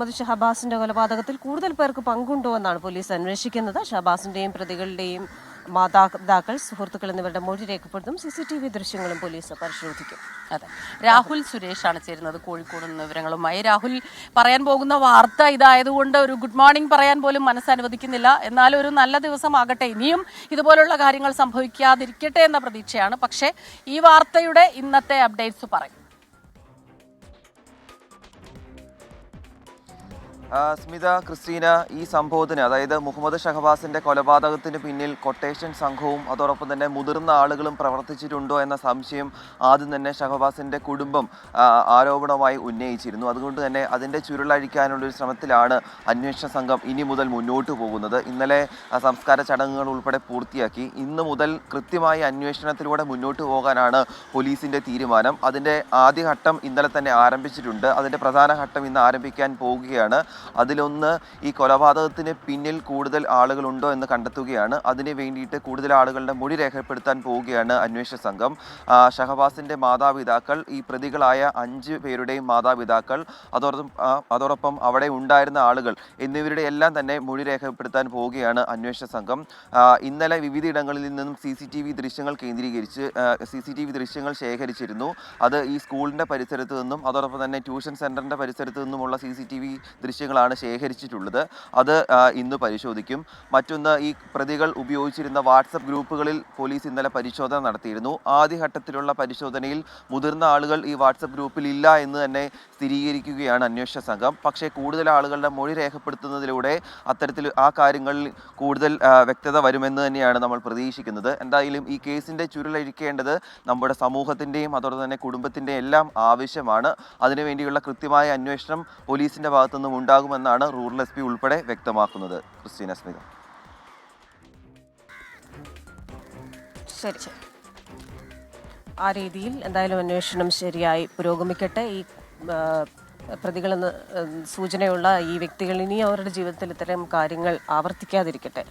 മുഹമ്മദ് ഷഹബാസിന്റെ കൊലപാതകത്തിൽ കൂടുതൽ പേർക്ക് പങ്കുണ്ടോ എന്നാണ് പോലീസ് അന്വേഷിക്കുന്നത്. ഷഹബാസിന്റെയും പ്രതികളുടെയും മാതാപിതാക്കൾ, സുഹൃത്തുക്കൾ എന്നിവരുടെ മൊഴി രേഖപ്പെടുത്തും. CCTV ദൃശ്യങ്ങളും പോലീസ് പരിശോധിക്കും. അതെ, രാഹുൽ സുരേഷാണ് ചേരുന്നത് കോഴിക്കോട് നിന്ന് വിവരങ്ങളുമായി. രാഹുൽ, പറയാൻ പോകുന്ന വാർത്ത ഇതായതുകൊണ്ട് ഒരു ഗുഡ് മോർണിംഗ് പറയാൻ പോലും മനസ്സനുവദിക്കുന്നില്ല. എന്നാലും ഒരു നല്ല ദിവസമാകട്ടെ, ഇനിയും ഇതുപോലുള്ള കാര്യങ്ങൾ സംഭവിക്കാതിരിക്കട്ടെ എന്ന പ്രതീക്ഷയാണ്. പക്ഷേ ഈ വാർത്തയുടെ ഇന്നത്തെ അപ്ഡേറ്റ്സ് പറയും. സ്മിത, ക്രിസ്റ്റീന, ഈ സംഭവത്തിന്, അതായത് മുഹമ്മദ് ഷഹബാസിന്റെ കൊലപാതകത്തിന് പിന്നിൽ കൊട്ടേഷൻ സംഘവും അതോടൊപ്പം തന്നെ മുതിർന്ന ആളുകളും പ്രവർത്തിച്ചിട്ടുണ്ടോ എന്ന സംശയം ആദ്യം തന്നെ ഷഹബാസിന്റെ കുടുംബം ആരോപണമായി ഉന്നയിച്ചിരുന്നു. അതുകൊണ്ട് തന്നെ അതിന്റെ ചുരുളഴിക്കാനുള്ള ഒരു ശ്രമത്തിലാണ് അന്വേഷണ സംഘം ഇനി മുതൽ മുന്നോട്ട് പോകുന്നത്. ഇന്നലെ സംസ്കാര ചടങ്ങുകൾ ഉൾപ്പെടെ പൂർത്തിയാക്കി. ഇന്ന് മുതൽ കൃത്യമായി അന്വേഷണത്തിലൂടെ മുന്നോട്ട് പോകാനാണ് പോലീസിന്റെ തീരുമാനം. അതിന്റെ ആദ്യഘട്ടം ഇന്നലെ തന്നെ ആരംഭിച്ചിട്ടുണ്ട്. അതിന്റെ പ്രധാന ഘട്ടം ഇന്ന് ആരംഭിക്കാൻ പോവുകയാണ്. അതിലൊന്ന്, ഈ കൊലപാതകത്തിന് പിന്നിൽ കൂടുതൽ ആളുകളുണ്ടോ എന്ന് കണ്ടെത്തുകയാണ്. അതിന് വേണ്ടിയിട്ട് കൂടുതൽ ആളുകളുടെ മൊഴി രേഖപ്പെടുത്താൻ പോവുകയാണ് അന്വേഷണ സംഘം. ഷഹബാസിന്റെ മാതാപിതാക്കൾ, ഈ പ്രതികളായ 5 പേരുടെയും മാതാപിതാക്കൾ, അതോടൊപ്പം അവിടെ ഉണ്ടായിരുന്ന ആളുകൾ എന്നിവരുടെ എല്ലാം തന്നെ മൊഴി രേഖപ്പെടുത്താൻ പോവുകയാണ് അന്വേഷണ സംഘം. ഇന്നലെ വിവിധയിടങ്ങളിൽ നിന്നും CCTV ദൃശ്യങ്ങൾ കേന്ദ്രീകരിച്ച് CCTV ദൃശ്യങ്ങൾ ശേഖരിച്ചിരുന്നു. അത് ഈ സ്കൂളിന്റെ പരിസരത്ത് നിന്നും അതോടൊപ്പം തന്നെ ട്യൂഷൻ സെന്ററിന്റെ പരിസരത്ത് നിന്നുമുള്ള CCTV ദൃശ്യങ്ങളാണ് ശേഖരിച്ചിട്ടുള്ളത്. അത് ഇന്ന് പരിശോധിക്കും. മറ്റൊന്ന്, ഈ പ്രതികൾ ഉപയോഗിച്ചിരുന്ന വാട്സപ്പ് ഗ്രൂപ്പുകളിൽ പോലീസ് ഇന്നലെ പരിശോധന നടത്തിയിരുന്നു. ആദ്യഘട്ടത്തിലുള്ള പരിശോധനയിൽ മുതിർന്ന ആളുകൾ ഈ വാട്സപ്പ് ഗ്രൂപ്പിൽ ഇല്ല എന്ന് തന്നെ സ്ഥിരീകരിക്കുകയാണ് അന്വേഷണ സംഘം. പക്ഷേ കൂടുതൽ ആളുകളുടെ മൊഴി രേഖപ്പെടുത്തുന്നതിലൂടെ അത്തരത്തിൽ ആ കാര്യങ്ങളിൽ കൂടുതൽ വ്യക്തത വരുമെന്ന് തന്നെയാണ് നമ്മൾ പ്രതീക്ഷിക്കുന്നത്. എന്തായാലും ഈ കേസിന്റെ ചുരുളഴിക്കേണ്ടത് നമ്മുടെ സമൂഹത്തിന്റെയും അതോടൊപ്പം തന്നെ കുടുംബത്തിന്റെയും എല്ലാം ആവശ്യമാണ്. അതിനുവേണ്ടിയുള്ള കൃത്യമായ അന്വേഷണം പോലീസിന്റെ ഭാഗത്തുനിന്നും ഉണ്ടാകുമെന്നാണ് റൂറൽ SP ഉൾപ്പെടെ വ്യക്തമാക്കുന്നത്. ക്രിസ്റ്റീന, സ്മിത. ശരി, ആ രീതിയിൽ എന്തായാലും അന്വേഷണം ശരിയായി പുരോഗമിക്കട്ടെ. ഈ പ്രതികളെന്ന് സൂചനയുള്ള ഈ വ്യക്തികൾ ഇനി അവരുടെ ജീവിതത്തിൽ ഇത്തരം കാര്യങ്ങൾ ആവർത്തിക്കാതിരിക്കട്ടെ.